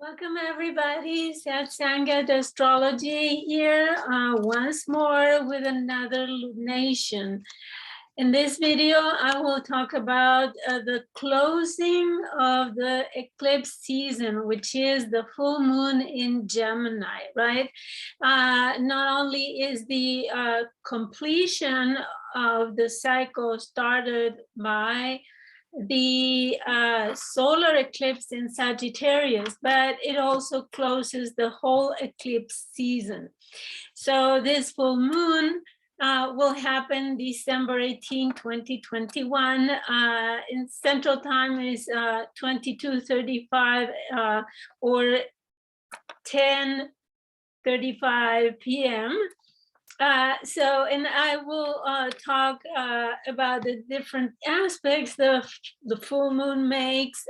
Welcome everybody, Sagittarius Astrology here once more with another lunation. In this video, I will talk about the closing of the eclipse season, which is the full moon in Gemini, right? Not only is the completion of the cycle started by the solar eclipse in Sagittarius, but it also closes the whole eclipse season. So this full moon will happen December 18, 2021. In Central Time is 22:35 or 10:35 p.m. And I will talk about the different aspects the full moon makes.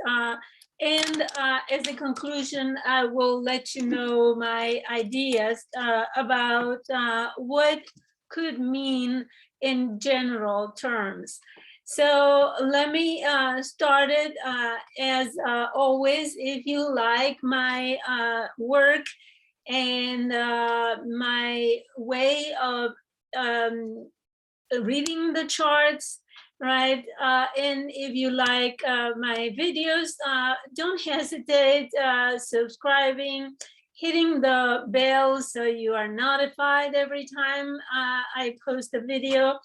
And as a conclusion, I will let you know my ideas about what could mean in general terms. So let me start it as always. If you like my work, and my way of reading the charts, right? And if you like my videos, don't hesitate subscribing, hitting the bell so you are notified every time I post a video,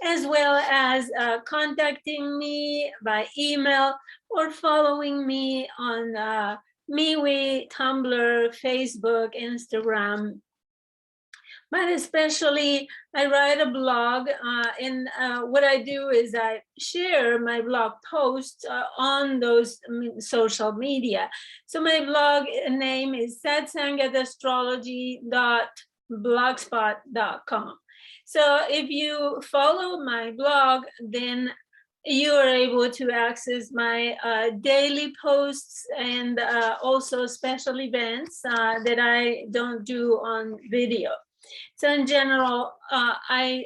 as well as contacting me by email or following me on MeWe, Tumblr, Facebook, Instagram. But especially, I write a blog, and what I do is I share my blog posts on those social media. So my blog name is satsangatastrology.blogspot.com. So if you follow my blog, then you are able to access my daily posts and also special events that I don't do on video. So in general, I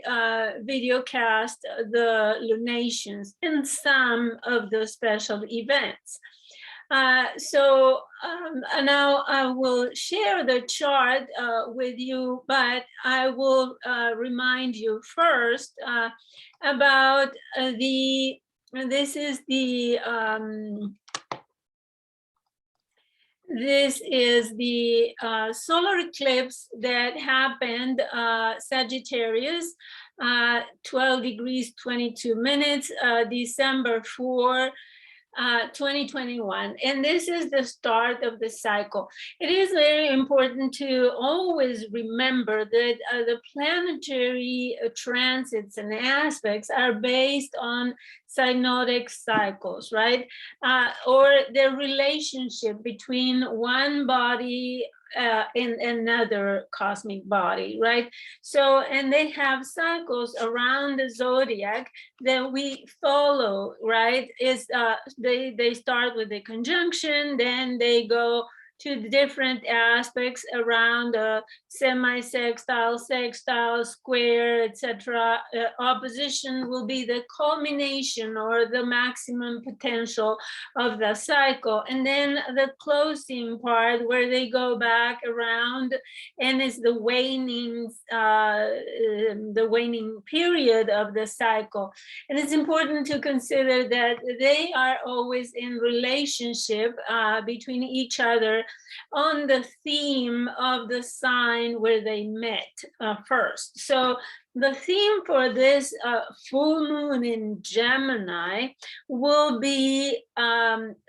videocast the lunations and some of the special events. So now I will share the chart with you, but I will remind you first about this is the solar eclipse that happened Sagittarius 12 degrees 22 minutes December 4 2021, and this is the start of the cycle. It is very important to always remember that the planetary transits and aspects are based on synodic cycles, right? Or the relationship between one body in another cosmic body, right? So, and they have cycles around the zodiac that we follow, right? Is they start with the conjunction, then they go to the different aspects around semi-sextile, sextile, square, etc. Opposition will be the culmination or the maximum potential of the cycle, and then the closing part where they go back around, and it's the waning period of the cycle. And it's important to consider that they are always in relationship between each other on the theme of the sign where they met first. So the theme for this full moon in Gemini will be,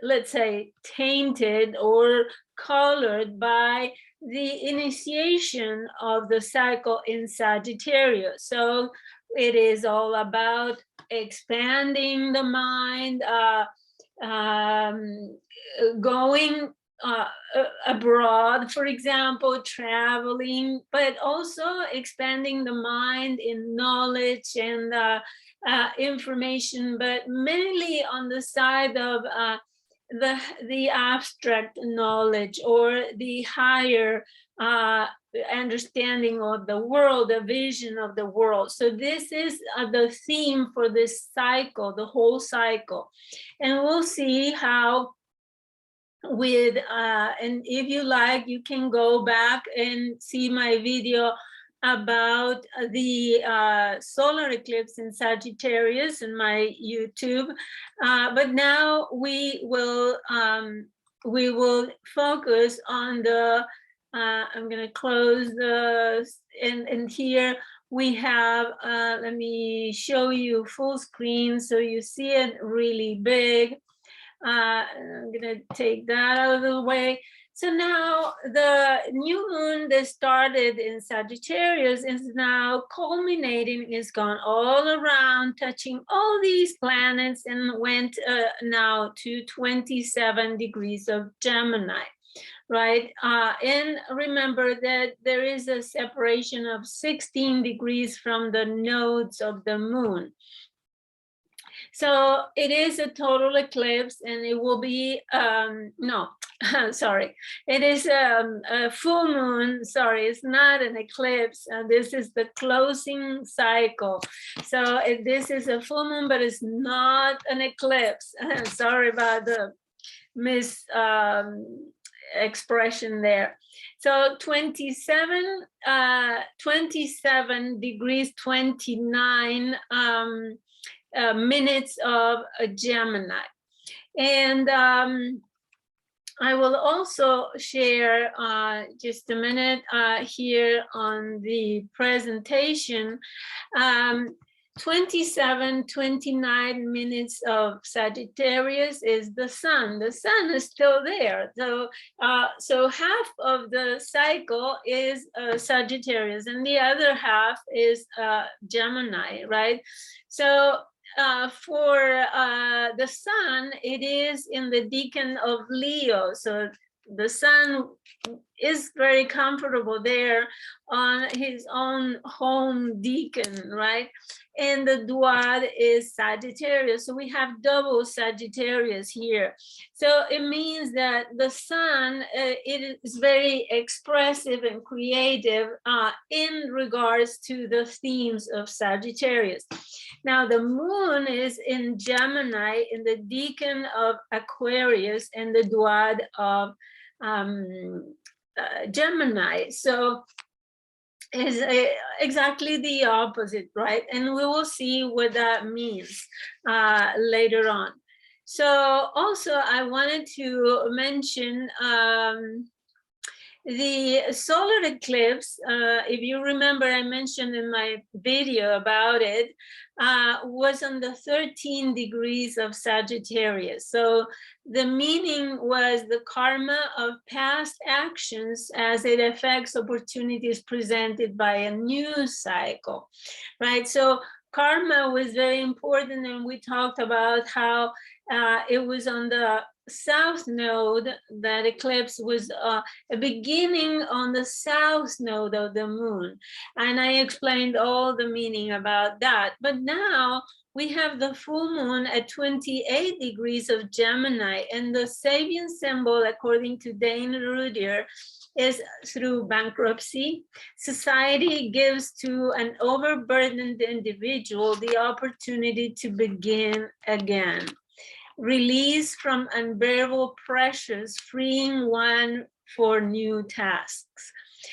let's say, tainted or colored by the initiation of the cycle in Sagittarius. So it is all about expanding the mind, going abroad, for example, traveling, but also expanding the mind in knowledge and information, but mainly on the side of the abstract knowledge or the higher understanding of the world, the vision of the world. So this is the theme for this cycle, the whole cycle. And we'll see how with, and if you like, you can go back and see my video about the solar eclipse in Sagittarius in my YouTube. But now we will focus on the, I'm going to close the, and here we have, let me show you full screen so you see it really big. I'm going to take that out of the way. So now the new moon that started in Sagittarius is now culminating, is gone all around, touching all these planets, and went now to 27 degrees of Gemini, right? And remember that there is a separation of 16 degrees from the nodes of the moon. So it is a total eclipse, and it will be, no, sorry, it is a full moon. Sorry, it's not an eclipse. This is the closing cycle. So this is a full moon, but it's not an eclipse. Sorry about the expression there. So 27 degrees 29 minutes of a Gemini. And I will also share just a minute here on the presentation, 29 minutes of Sagittarius is the sun. The sun is still there. So, so half of the cycle is Sagittarius, and the other half is Gemini, right? So for the sun, it is in the decan of Leo. So the sun is very comfortable there on his own home decan, right? And the duad is Sagittarius. So we have double Sagittarius here. So it means that the sun, it is very expressive and creative in regards to the themes of Sagittarius. Now the moon is in Gemini, in the decan of Aquarius, and the duad of Gemini. So is exactly the opposite, right? And we will see what that means later on. So also I wanted to mention the solar eclipse. If you remember, I mentioned in my video about it, was on the 13 degrees of Sagittarius. So the meaning was the karma of past actions as it affects opportunities presented by a new cycle, right? So karma was very important, and we talked about how it was on the south node. That eclipse was a beginning on the south node of the moon, and I explained all the meaning about that. But now we have the full moon at 28 degrees of Gemini, and the Sabian symbol, according to Dane Rudier, is through bankruptcy. Society gives to an overburdened individual the opportunity to begin again. Release from unbearable pressures, freeing one for new tasks.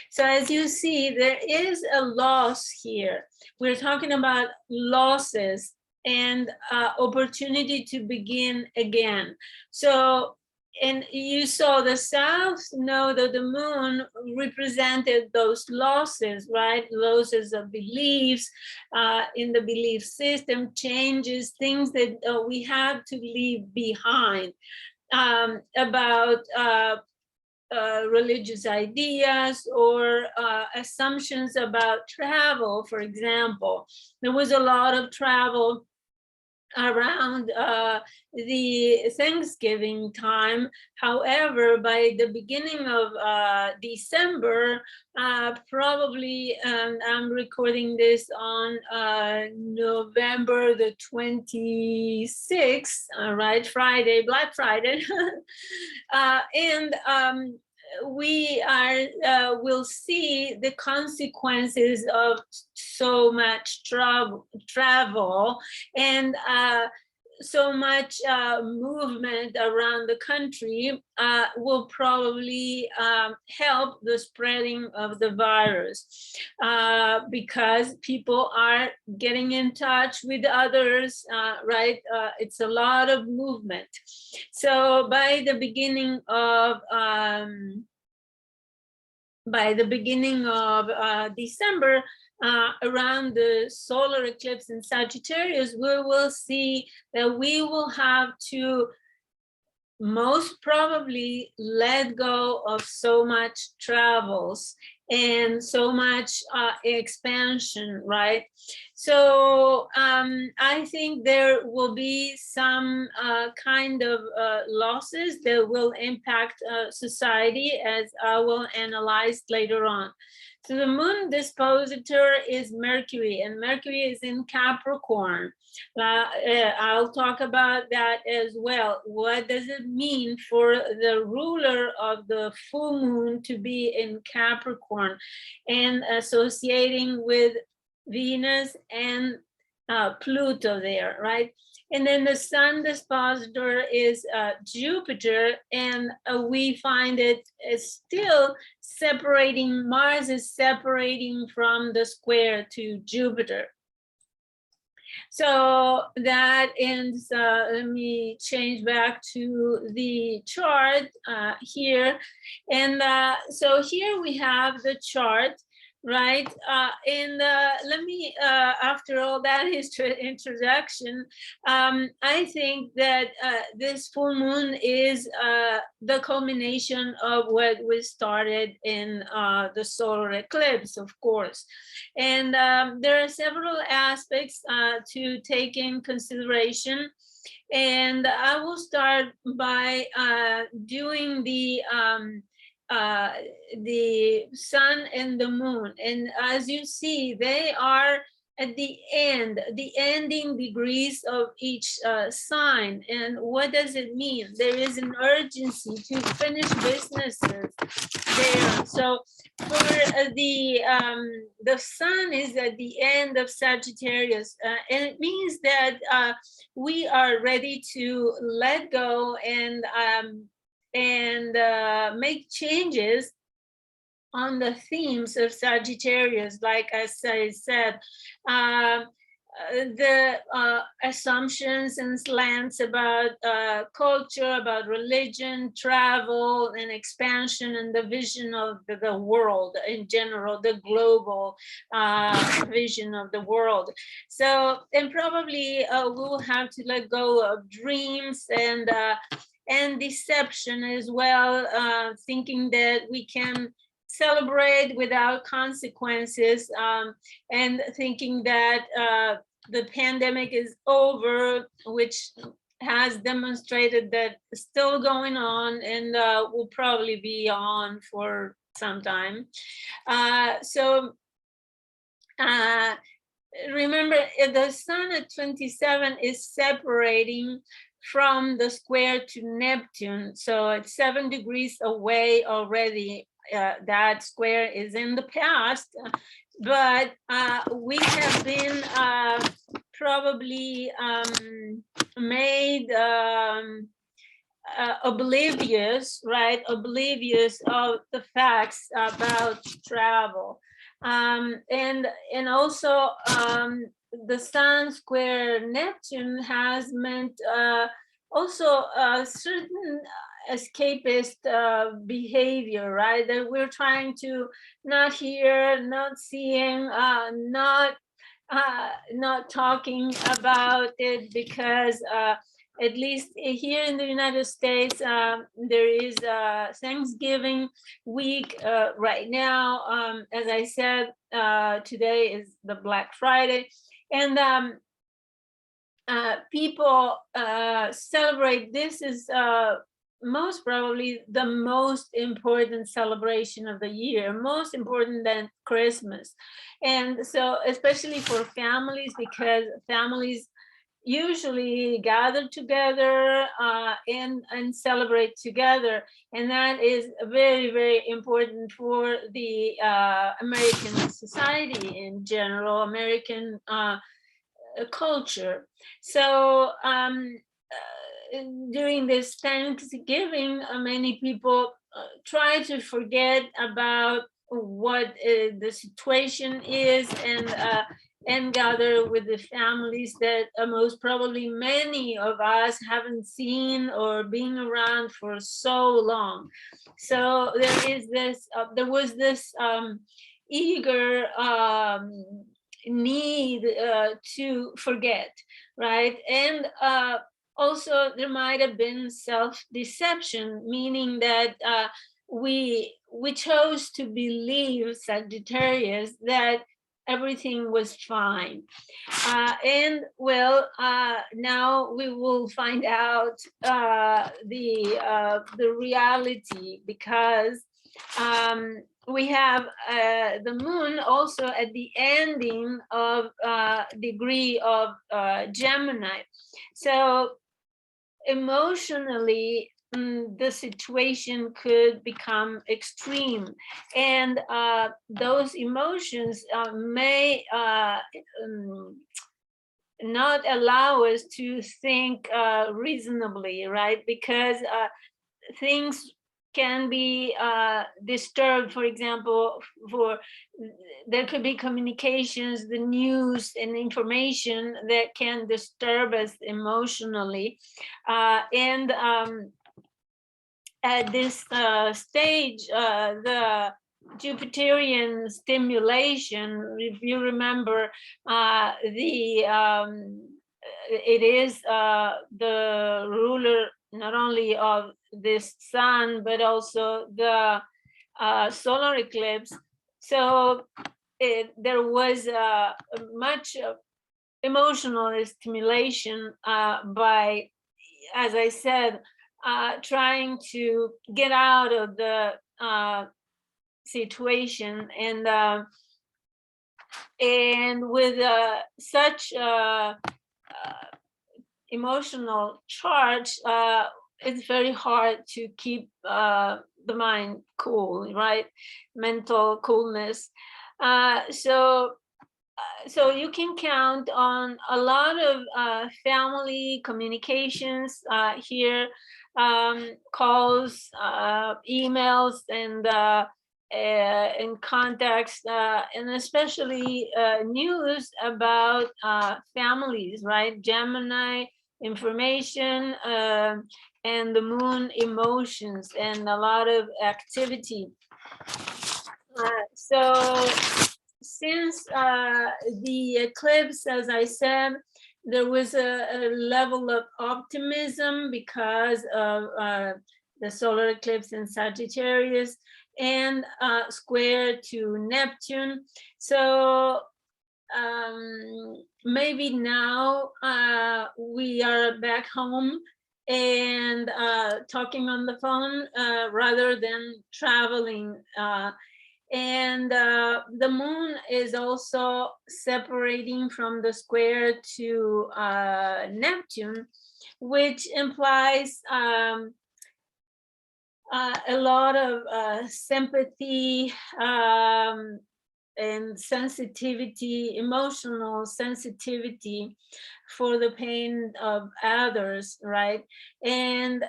So as you see, there is a loss here. We're talking about losses and opportunity to begin again. So, and you saw the south node of the moon represented those losses, right? Losses of beliefs in the belief system, changes, things that we had to leave behind about religious ideas or assumptions about travel. For example, there was a lot of travel around the Thanksgiving time. However, by the beginning of December, probably, I'm recording this on November the 26th, right, Friday, Black Friday, and we are will see the consequences of so much travel, and so much movement around the country will probably help the spreading of the virus, because people are getting in touch with others, right? It's a lot of movement. So by the beginning of December, around the solar eclipse in Sagittarius, we will see that we will have to most probably let go of so much travels and so much expansion, right? So I think there will be some kind of losses that will impact society, as I will analyze later on. So the moon dispositor is Mercury, and Mercury is in Capricorn. I'll talk about that as well. What does it mean for the ruler of the full moon to be in Capricorn and associating with Venus and Pluto there, right? And then the sun dispositor is Jupiter, and we find it is still separating, Mars is separating from the square to Jupiter. So that ends, let me change back to the chart here. And so here we have the chart, right? And let me, after all that introduction, I think that this full moon is the culmination of what we started in the solar eclipse, of course. And there are several aspects to take in consideration. And I will start by doing the sun and the moon. And as you see, they are at the ending degrees of each sign. And what does it mean? There is an urgency to finish businesses there. So for the sun is at the end of Sagittarius, and it means that we are ready to let go and make changes on the themes of Sagittarius. Like as I said, the assumptions and slants about culture, about religion, travel, and expansion, and the vision of the world in general, the global vision of the world. So, and probably we'll have to let go of dreams and deception as well, thinking that we can celebrate without consequences, and thinking that the pandemic is over, which has demonstrated that it's still going on and will probably be on for some time. Remember, the sun at 27 is separating from the square to Neptune, so it's 7 degrees away already. That square is in the past, but we have been probably made oblivious, right? Oblivious of the facts about travel. And also the sun square Neptune has meant also a certain escapist behavior, right? That we're trying to not hear, not seeing, not talking about it, because at least here in the United States, there is Thanksgiving week right now. As I said, today is the Black Friday, and people celebrate. This is most probably the most important celebration of the year, most important than Christmas. And so, especially for families, because families usually gather together and celebrate together. And that is very, very important for the American society in general, American culture. So during this Thanksgiving, many people try to forget about what the situation is, and gather with the families that most probably many of us haven't seen or been around for so long. So there was this eager need to forget, right? And also there might have been self-deception, meaning that we chose to believe, Sagittarius, that everything was fine. And well, now we will find out the reality, because we have the moon also at the ending of degree of Gemini. So emotionally, the situation could become extreme, and those emotions may not allow us to think reasonably, right? Because things can be disturbed. For example, there could be communications, the news and information that can disturb us emotionally. And at this stage, the Jupiterian stimulation, if you remember, it is the ruler not only of this sun, but also the solar eclipse. So there was much emotional stimulation by, as I said, trying to get out of the situation, and with such emotional charge, it's very hard to keep the mind cool, right? Mental coolness. So you can count on a lot of family communications here, calls, emails, and contacts, and especially news about families, right? Gemini information, and the moon emotions, and a lot of activity. So since the eclipse, as I said, there was a level of optimism because of the solar eclipse in Sagittarius, and square to Neptune. So maybe now we are back home and talking on the phone rather than traveling. And the moon is also separating from the square to Neptune, which implies a lot of sympathy and sensitivity, emotional sensitivity for the pain of others, right? And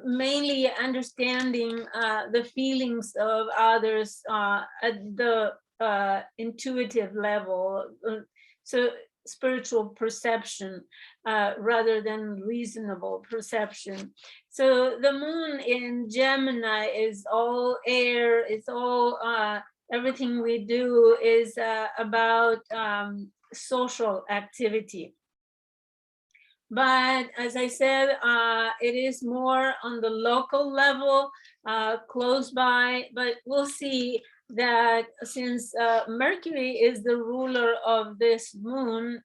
mainly understanding the feelings of others at the intuitive level. So spiritual perception rather than reasonable perception. So the moon in Gemini is all air, it's all everything we do is about social activity. But as I said, it is more on the local level, close by, but we'll see that since Mercury is the ruler of this moon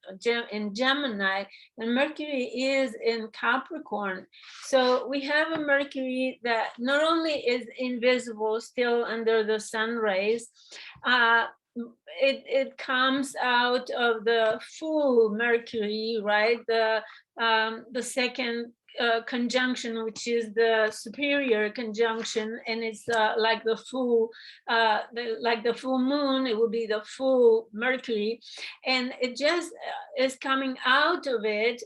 in Gemini, and Mercury is in Capricorn. So we have a Mercury that not only is invisible, still under the sun rays, it comes out of the full Mercury, right? The second conjunction, which is the superior conjunction, and it's like the full moon. It will be the full Mercury, and it just is coming out of it.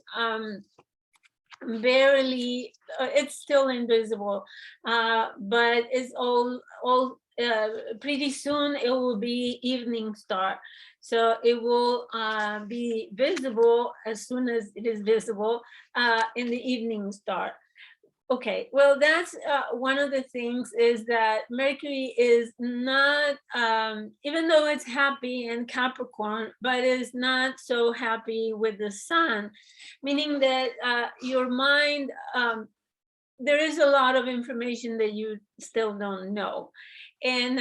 Barely, it's still invisible, but it's all pretty soon it will be evening star. So it will be visible as soon as it is visible in the evening star. Okay, well, that's one of the things, is that Mercury is not, even though it's happy in Capricorn, but is not so happy with the sun, meaning that your mind, there is a lot of information that you still don't know. And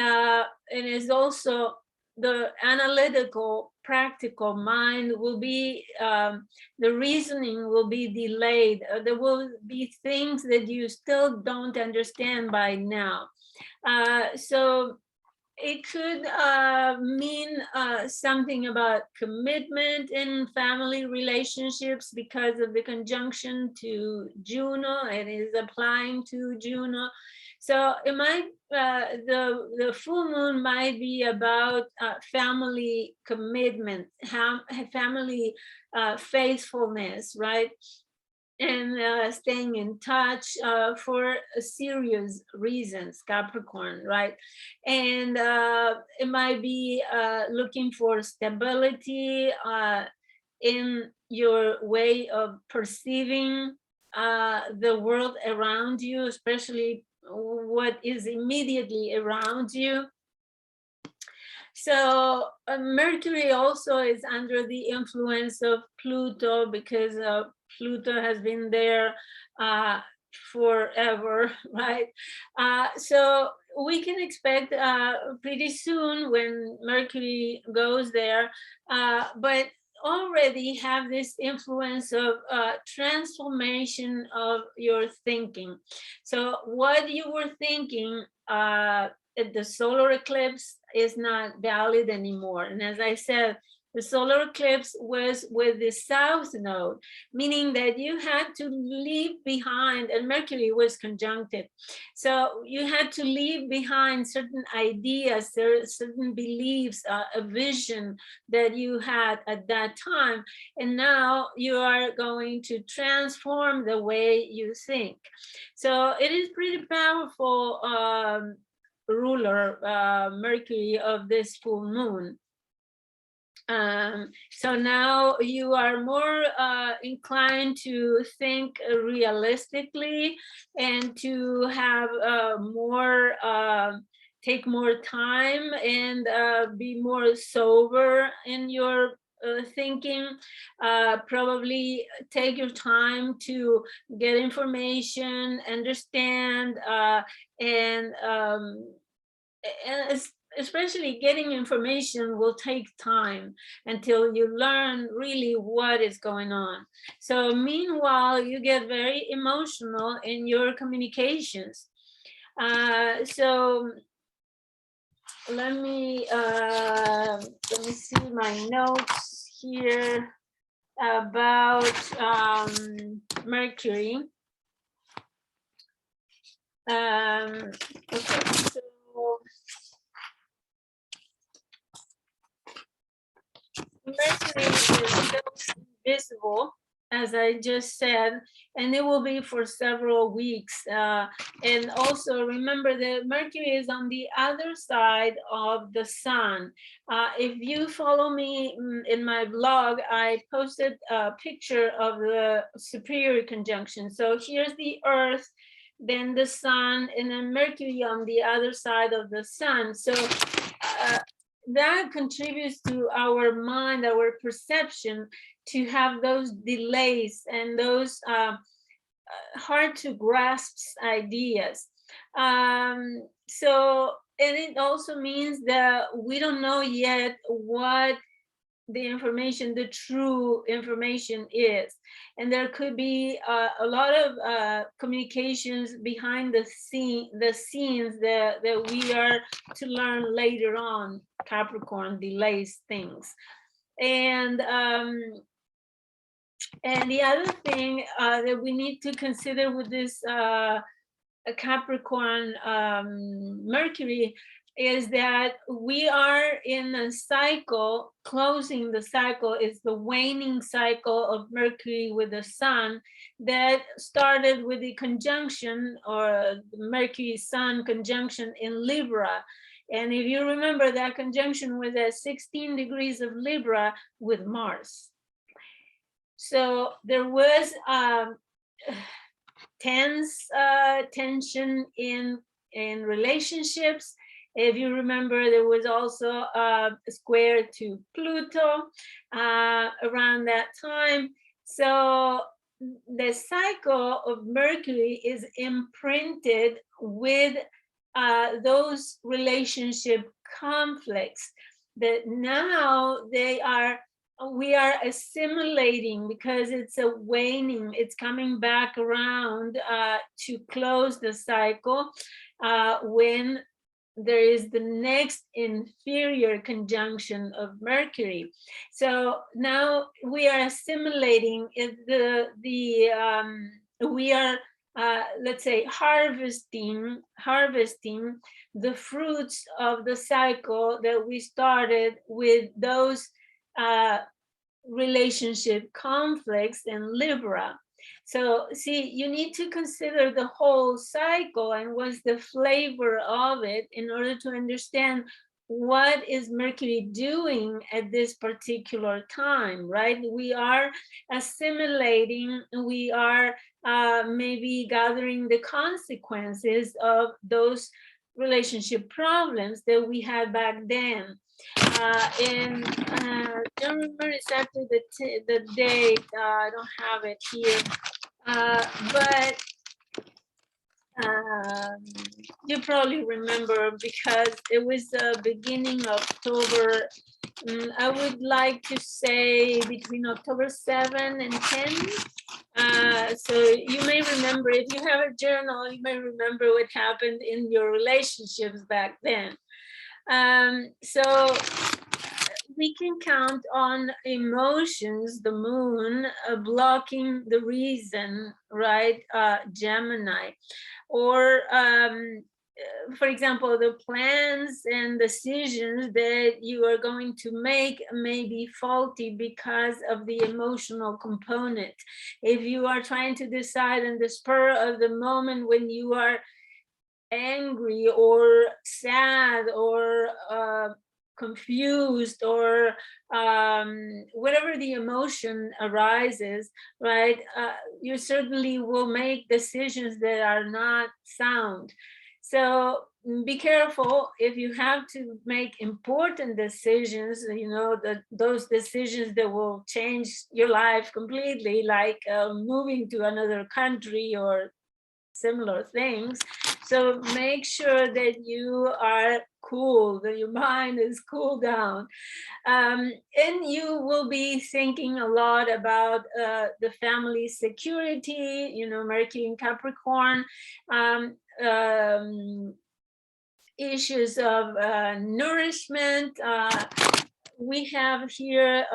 it's also the analytical, practical mind will be, the reasoning will be delayed. There will be things that you still don't understand by now. So it could mean something about commitment in family relationships because of the conjunction to Juno. It is applying to Juno. So it might, the full moon might be about family commitment, family faithfulness, right? And staying in touch for serious reasons, Capricorn, right? And it might be looking for stability in your way of perceiving the world around you, especially what is immediately around you. So Mercury also is under the influence of Pluto, because Pluto has been there forever, right? So we can expect pretty soon when Mercury goes there, but already have this influence of transformation of your thinking. So what you were thinking at the solar eclipse is not valid anymore. And as I said, the solar eclipse was with the south node, meaning that you had to leave behind, and Mercury was conjuncted. So you had to leave behind certain ideas, certain beliefs, a vision that you had at that time. And now you are going to transform the way you think. So it is pretty powerful ruler, Mercury, of this full moon. So now you are more inclined to think realistically and to have more, take more time and be more sober in your thinking. Probably take your time to get information, understand, and especially getting information will take time until you learn really what is going on. So meanwhile, you get very emotional in your communications. So let me see my notes here about Mercury. Okay, so Mercury is still invisible, as I just said, and it will be for several weeks. And also remember that Mercury is on the other side of the sun. If you follow me in my blog, I posted a picture of the superior conjunction. So here's the Earth, then the sun, and then Mercury on the other side of the sun. So that contributes to our mind, our perception, to have those delays and those hard to grasp ideas. So, and it also means that we don't know yet what the information, the true information is. And there could be a lot of communications behind the scenes that we are to learn later on. Capricorn delays things. And And the other thing that we need to consider with this Capricorn Mercury is that we are in a cycle. Closing the cycle is the waning cycle of Mercury with the Sun that started with the conjunction, or Mercury Sun conjunction in Libra. And if you remember, that conjunction was at 16 degrees of Libra with Mars. So there was tense tension in relationships. If you remember, there was also a square to Pluto around that time. So the cycle of Mercury is imprinted with those relationship conflicts that now we are assimilating, because it's a waning, it's coming back around to close the cycle when there is the next inferior conjunction of Mercury. So now we are assimilating we are let's say harvesting the fruits of the cycle that we started with those relationship conflicts in Libra. So see, you need to consider the whole cycle and what's the flavor of it in order to understand what is Mercury doing at this particular time, right? We are assimilating, we are maybe gathering the consequences of those relationship problems that we had back then. And don't remember exactly the date. I don't have it here, but you probably remember because it was the beginning of October. I would like to say between October 7 and 10. So you may remember, if you have a journal, you may remember what happened in your relationships back then. So we can count on emotions, the moon blocking the reason, right? Gemini. Or for example, the plans and decisions that you are going to make may be faulty because of the emotional component. If you are trying to decide in the spur of the moment when you are angry or sad or confused or whatever the emotion arises, right? You certainly will make decisions that are not sound. So be careful if you have to make important decisions, you know, those decisions that will change your life completely, like moving to another country or similar things. So make sure that you are cool, that your mind is cooled down. And you will be thinking a lot about the family security, you know, Mercury in Capricorn, issues of nourishment. We have here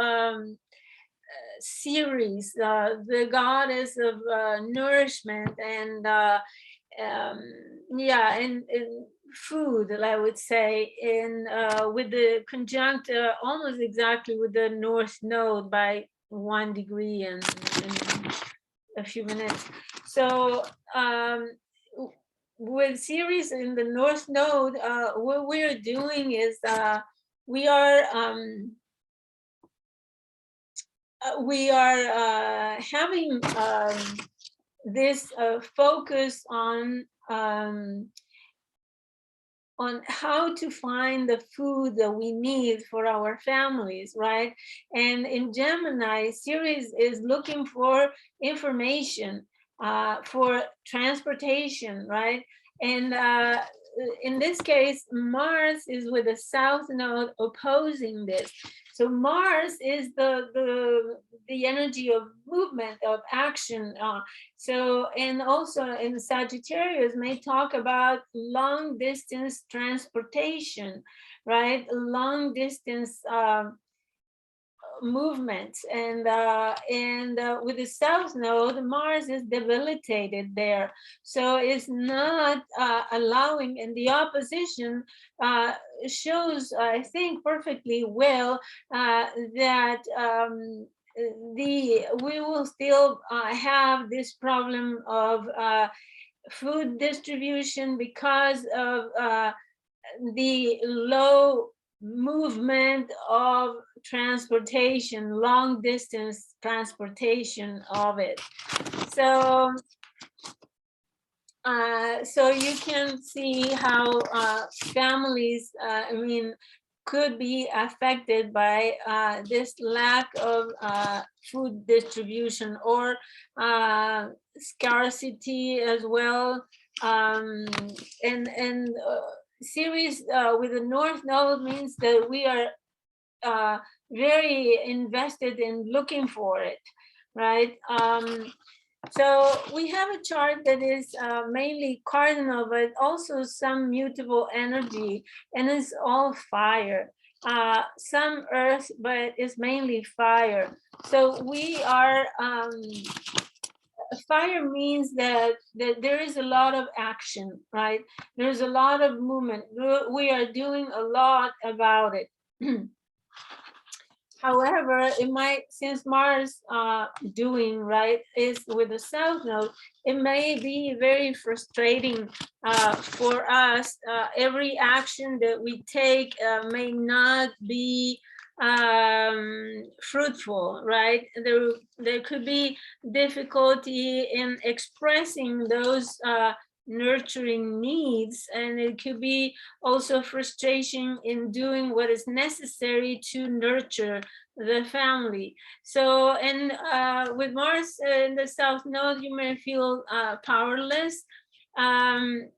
Ceres, the goddess of nourishment and yeah, and food, I would say, in with the conjunct almost exactly with the North Node by 1 degree and a few minutes. So with Ceres in the North Node, what we're doing is we are having this focus on how to find the food that we need for our families, right? And in Gemini, Ceres is looking for information for transportation, right? And in this case, Mars is with the South Node opposing this. So Mars is the energy of movement, of action. So, and also in Sagittarius may talk about long distance transportation, right? Long distance movements, and with the south node, Mars is debilitated there, so it's not allowing, and the opposition shows, I think, perfectly well that we will still have this problem of food distribution because of the low movement of transportation, long distance transportation of it. So so you can see how families, I mean, could be affected by this lack of food distribution, or scarcity as well. And series with the North Node means that we are very invested in looking for it, right? So we have a chart that is mainly cardinal, but also some mutable energy, and it's all fire. Some earth, but it's mainly fire. So we are, fire means that there is a lot of action, right? There's a lot of movement. We are doing a lot about it. However, it might, since Mars doing, right, is with the south node, it may be very frustrating for us. Every action that we take may not be fruitful, right? There could be difficulty in expressing those nurturing needs, and it could be also frustration in doing what is necessary to nurture the family. So, and with Mars in the south node, you may feel powerless. The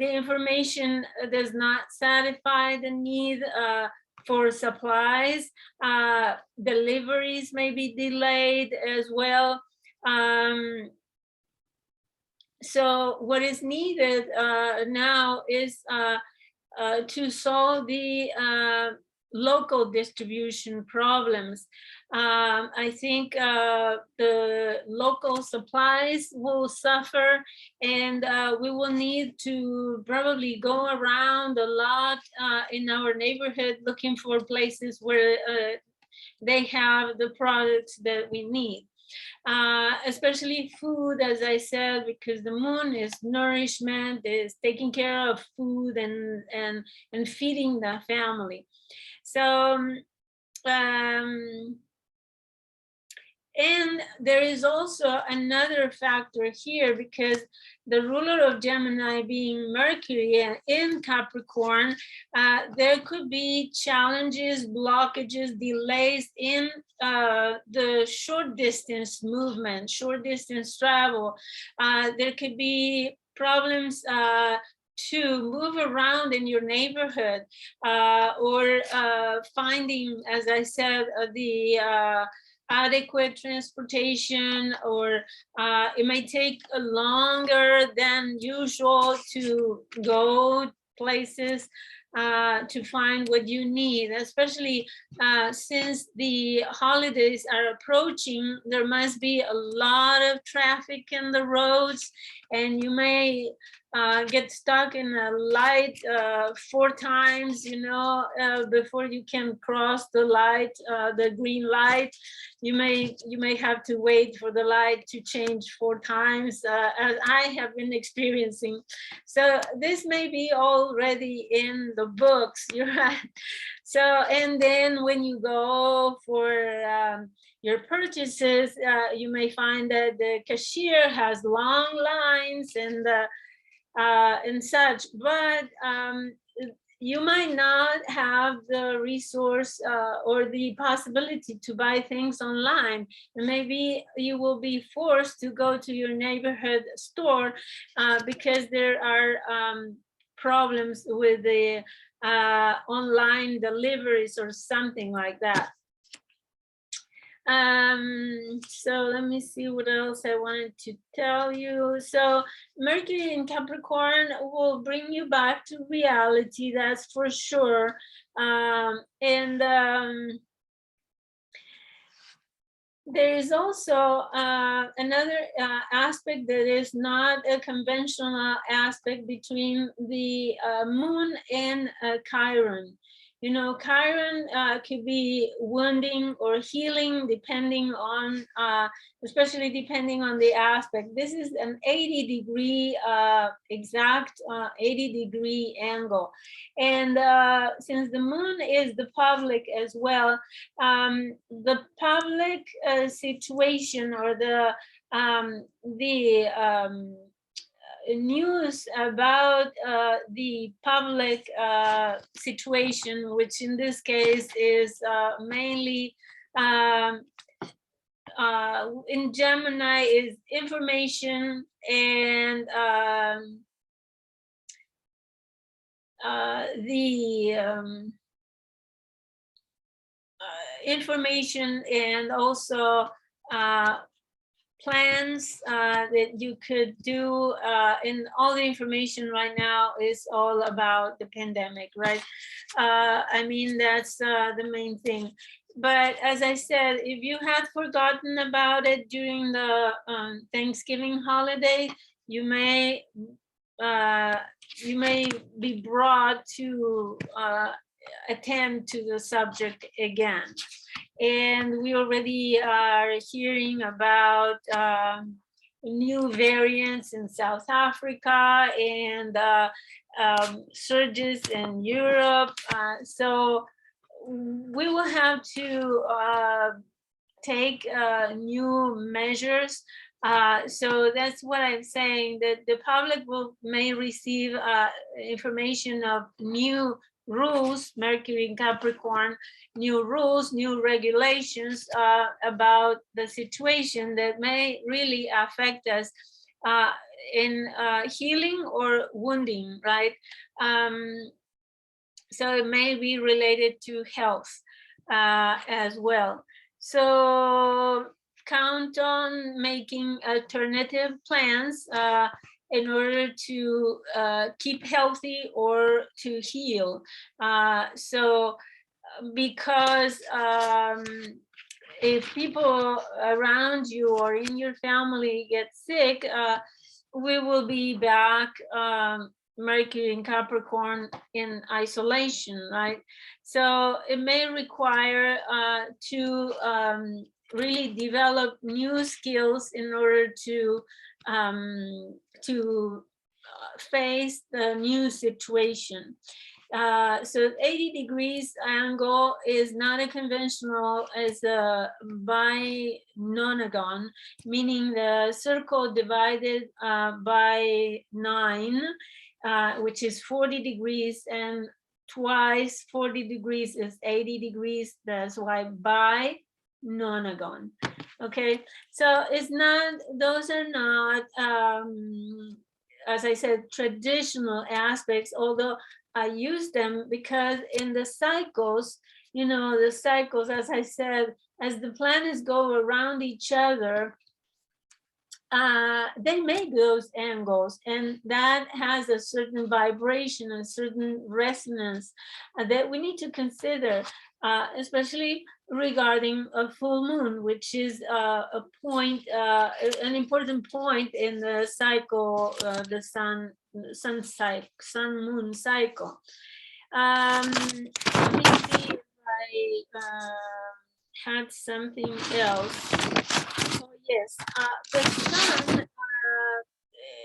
information does not satisfy the need for supplies. Deliveries may be delayed as well. So what is needed now is to solve the local distribution problems. I think the local supplies will suffer, and we will need to probably go around a lot in our neighborhood looking for places where they have the products that we need. Especially food, as I said, because the moon is nourishment, is taking care of food and feeding the family. So, and there is also another factor here, because the ruler of Gemini being Mercury in Capricorn, there could be challenges, blockages, delays in the short distance movement, short distance travel. There could be problems to move around in your neighborhood, or finding, as I said, the adequate transportation, or it may take longer than usual to go places to find what you need, especially since the holidays are approaching. There must be a lot of traffic in the roads, and you may get stuck in a light 4 times, you know, before you can cross the light, the green light. You may have to wait for the light to change 4 times, as I have been experiencing. So this may be already in the books, you're right. So, and then when you go for your purchases, you may find that the cashier has long lines and such, but you might not have the resource or the possibility to buy things online. And maybe you will be forced to go to your neighborhood store because there are problems with the online deliveries or something like that. So let me see what else I wanted to tell you. So Mercury in Capricorn will bring you back to reality, that's for sure. there is also another aspect that is not a conventional aspect between the moon and Chiron. You know, Chiron could be wounding or healing depending on, especially depending on the aspect. This is an 80-degree, exact 80-degree angle. And since the moon is the public as well, the public situation or the news about the public situation, which in this case is mainly in Gemini, is information and information, and also plans that you could do, and all the information right now is all about the pandemic, right? I mean, that's the main thing. But as I said, if you had forgotten about it during the Thanksgiving holiday, you may be brought to attend to the subject again. And we already are hearing about new variants in South Africa and surges in Europe. So we will have to take new measures. So that's what I'm saying, that the public may receive information of new rules, Mercury in Capricorn, new rules, new regulations about the situation that may really affect us in healing or wounding, right? So it may be related to health as well. So count on making alternative plans in order to keep healthy or to heal. So because if people around you or in your family get sick, we will be back Mercury in Capricorn in isolation, right? So it may require to really develop new skills in order to face the new situation. So 80 degrees angle is not a conventional as a binonagon, meaning the circle divided by 9, which is 40 degrees, and twice 40 degrees is 80 degrees. That's why binonagon. Okay, so it's not, those are not, as I said, traditional aspects, although I use them because in the cycles, you know, the cycles, as I said, as the planets go around each other, they make those angles, and that has a certain vibration, a certain resonance that we need to consider, especially regarding a full moon, which is a point, an important point in the cycle, the sun moon cycle. Let me see if I had something else. Oh, yes, the sun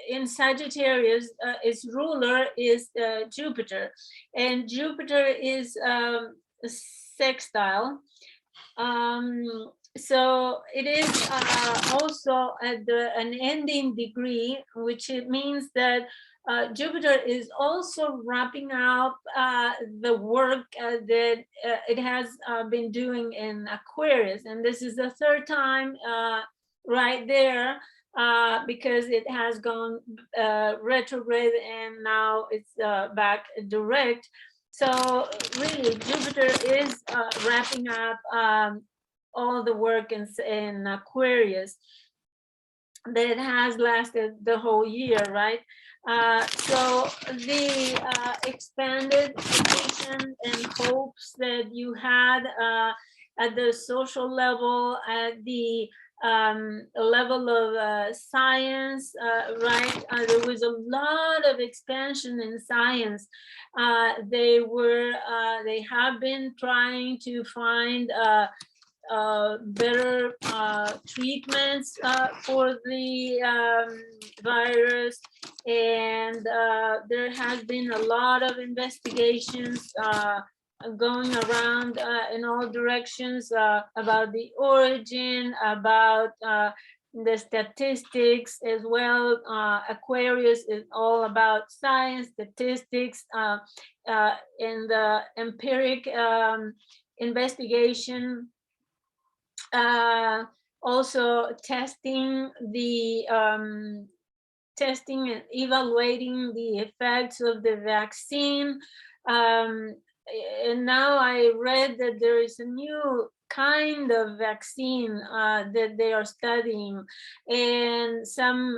in Sagittarius, its ruler is Jupiter, and Jupiter is sextile. So it is also at an ending degree, which it means that Jupiter is also wrapping up the work that it has been doing in Aquarius. And this is the third time right there, because it has gone retrograde and now it's back direct. So really, Jupiter is wrapping up all the work in Aquarius that has lasted the whole year, right? So the expanded vision and hopes that you had at the social level, at the level of science, right? There was a lot of expansion in science. They have been trying to find better treatments for the virus, and there has been a lot of investigations going around in all directions about the origin, about the statistics as well. Aquarius is all about science, statistics, and the empiric investigation. Also testing testing and evaluating the effects of the vaccine. And now I read that there is a new kind of vaccine that they are studying, and some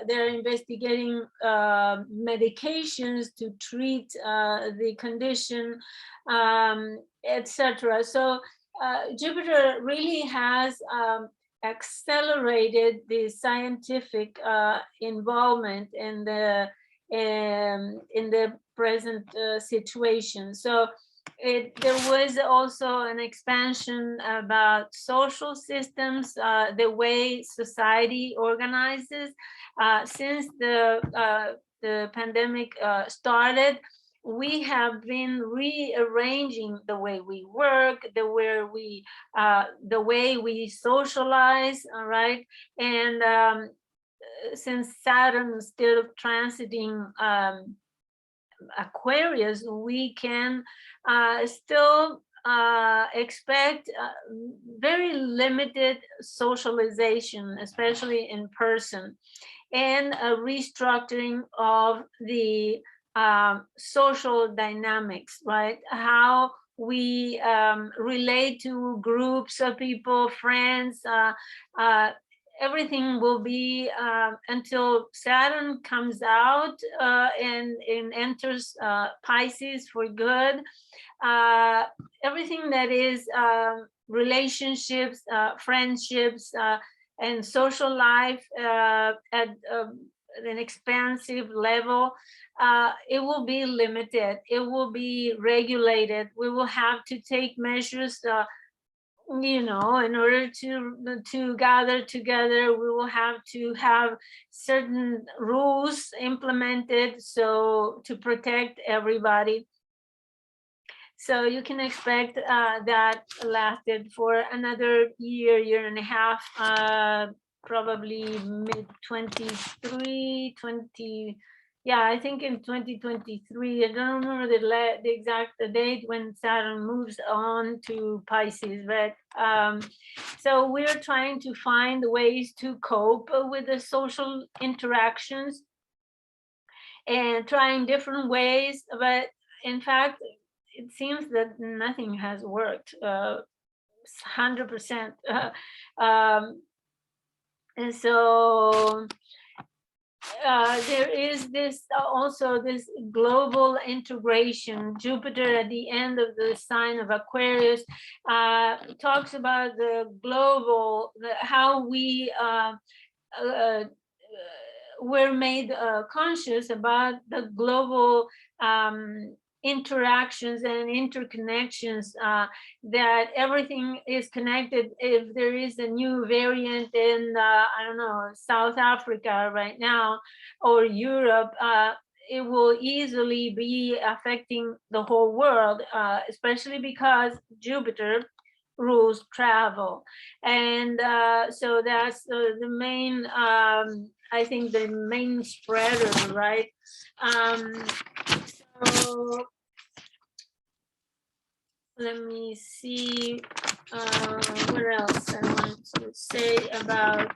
they're investigating medications to treat the condition, etc. So Jupiter really has accelerated the scientific involvement in the present situation. So there was also an expansion about social systems, the way society organizes. Since the pandemic started, we have been rearranging the way we work, the way we socialize, all right? And since Saturn is still transiting Aquarius, we can still expect very limited socialization, especially in person, and a restructuring of the social dynamics, right? How we relate to groups of people, friends, everything will be until Saturn comes out and enters Pisces for good. Everything that is relationships, friendships, and social life at an expansive level, it will be limited. It will be regulated. We will have to take measures in order to gather together. We will have to have certain rules implemented so to protect everybody. So you can expect that lasted for another year and a half, probably mid 23, 20. Yeah, I think in 2023, I don't remember the exact date when Saturn moves on to Pisces, but so we're trying to find ways to cope with the social interactions and trying different ways, but in fact, it seems that nothing has worked 100%. And so there is this also this global integration. Jupiter at the end of the sign of Aquarius talks about the global, how we were made conscious about the global interactions and interconnections, that everything is connected. If there is a new variant in, I don't know, South Africa right now, or Europe, it will easily be affecting the whole world, especially because Jupiter rules travel. And so that's the main, I think the main spreader, right? So let me see what else I want to say about.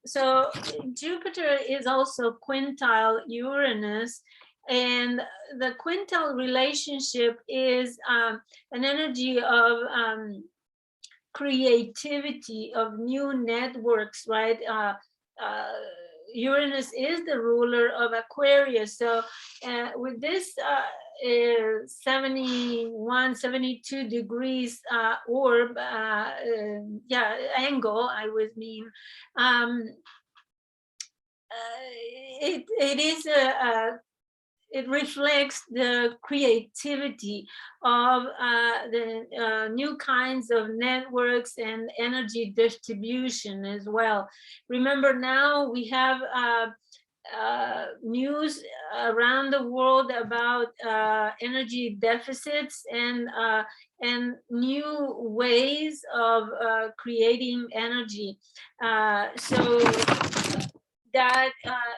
So Jupiter is also quintile Uranus, and the quintile relationship is an energy of creativity, of new networks, right? Uranus is the ruler of Aquarius. So with this 71, 72 degrees orb, angle, I would mean, it is it reflects the creativity of the new kinds of networks and energy distribution as well. Remember, now we have news around the world about energy deficits and new ways of creating energy. So that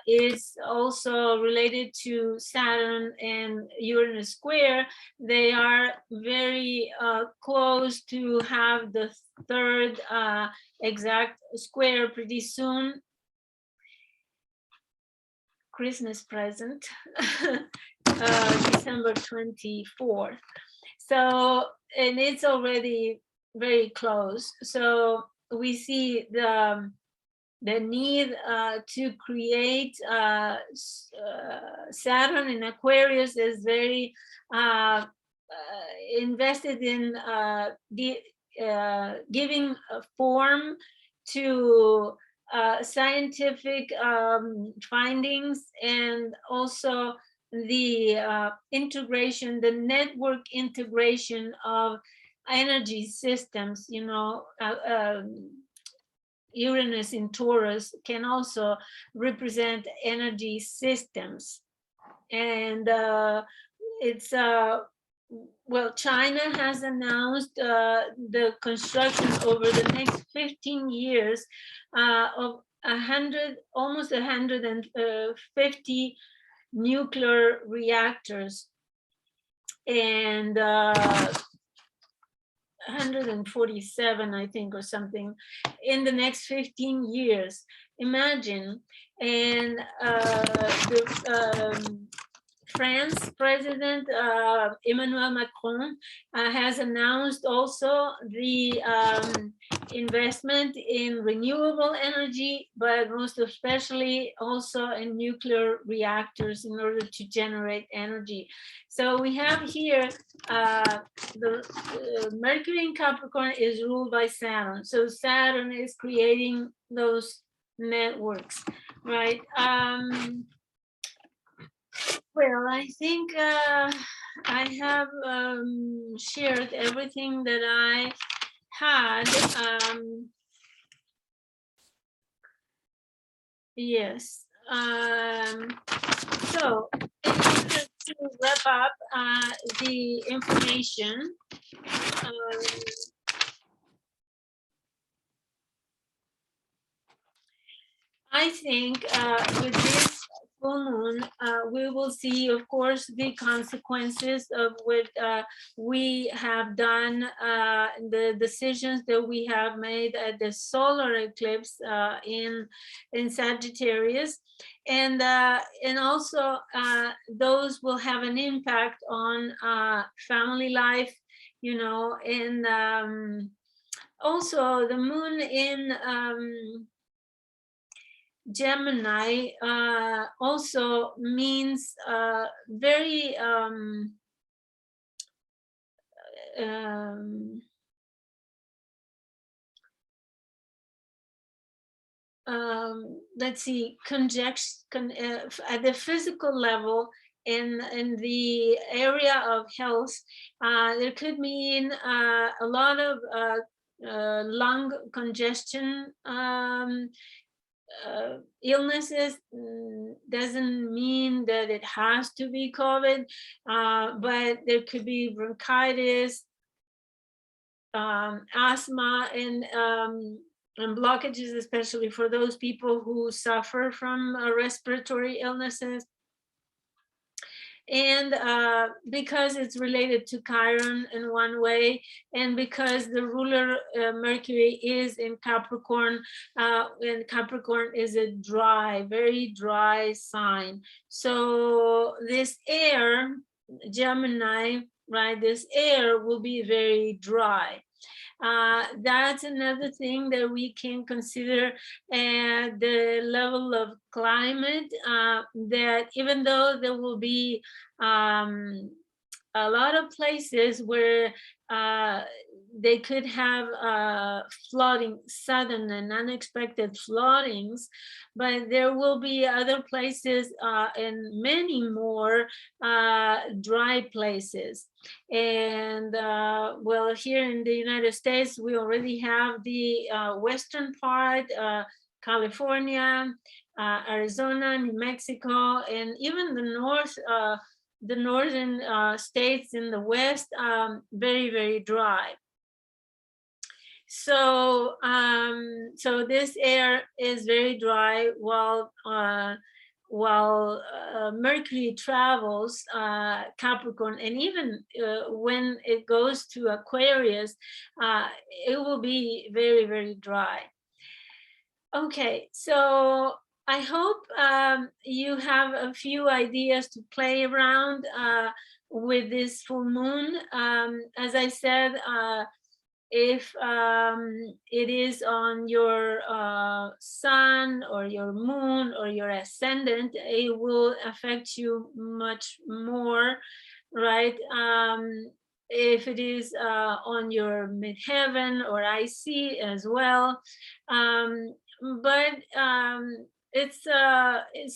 is also related to Saturn and Uranus square. They are very close to have the third exact square pretty soon. Christmas present, December 24th. So, and it's already very close. So we see the need to create Saturn in Aquarius is very invested in giving a form to scientific findings, and also the integration, the network integration of energy systems. You know, Uranus in Taurus can also represent energy systems. And it's well, China has announced the construction over the next 15 years of almost 150 nuclear reactors, and 147, I think, or something, in the next 15 years. Imagine. And France President Emmanuel Macron has announced also the investment in renewable energy, but most especially also in nuclear reactors in order to generate energy. So we have here the Mercury in Capricorn is ruled by Saturn. So Saturn is creating those networks, right? Well, I think I have shared everything that I had. Yes. So, in order to wrap up the information, I think with this full moon, we will see, of course, the consequences of what we have done, the decisions that we have made at the solar eclipse in Sagittarius, and also those will have an impact on family life, you know, and also the moon in Gemini also means very let's see, at the physical level, in the area of health, there could mean a lot of lung congestion, illnesses. Doesn't mean that it has to be COVID, but there could be bronchitis, asthma, and blockages, especially for those people who suffer from respiratory illnesses. And because it's related to Chiron in one way, and because the ruler Mercury is in Capricorn, and Capricorn is a very dry sign. So this air, Gemini, right, this air will be very dry. That's another thing that we can consider, the level of climate, that even though there will be a lot of places where they could have flooding, sudden and unexpected floodings, but there will be other places and many more dry places. And well, here in the United States, we already have the western part, California, Arizona, New Mexico, and even the northern states in the west, very, very dry. So so this air is very dry, while Mercury travels Capricorn, and even when it goes to Aquarius, it will be very, very dry. Okay, so I hope you have a few ideas to play around with this full moon. As I said, if it is on your sun or your moon or your ascendant, it will affect you much more, right? If it is on your midheaven or IC as well. But it's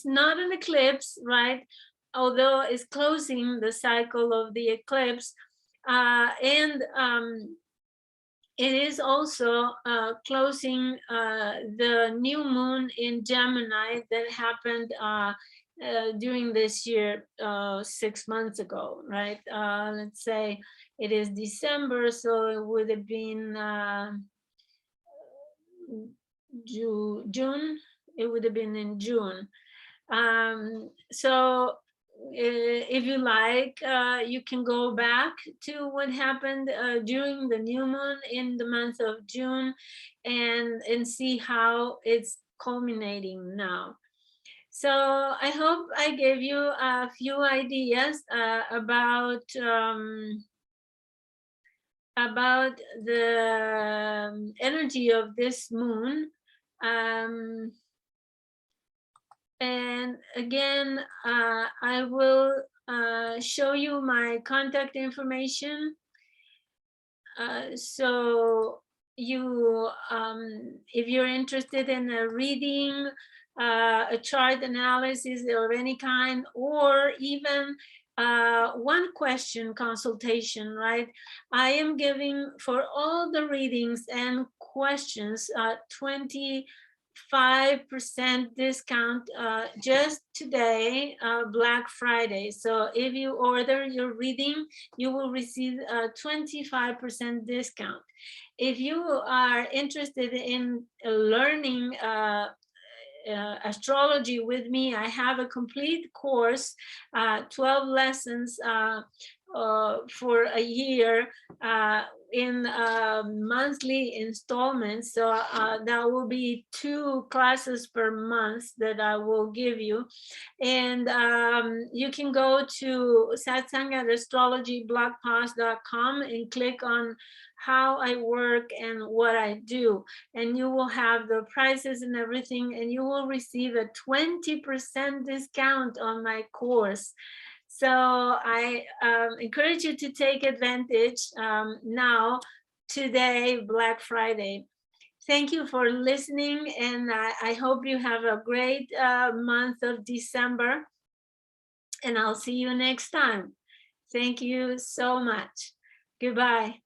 not an eclipse, right? Although it's closing the cycle of the eclipse, and it is also closing the new moon in Gemini that happened during this year, 6 months ago, right? Let's say it is December, so it would have been June. It would have been in June. So if you like, you can go back to what happened during the new moon in the month of June, and see how it's culminating now. So I hope I gave you a few ideas about the energy of this moon. And again, I will show you my contact information. So you, if you're interested in a reading, a chart analysis of any kind, or even one question consultation, right? I am giving for all the readings and questions 25% discount just today, Black Friday. So if you order your reading, you will receive a 25% discount. If you are interested in learning astrology with me, I have a complete course, 12 lessons for a year in monthly installments. So that will be 2 classes per month that I will give you. And you can go to satsang@astrologyblogpost.com and click on how I work and what I do, and you will have the prices and everything, and you will receive a 20% discount on my course. So I encourage you to take advantage now, today, Black Friday. Thank you for listening, and I hope you have a great month of December, and I'll see you next time. Thank you so much. Goodbye.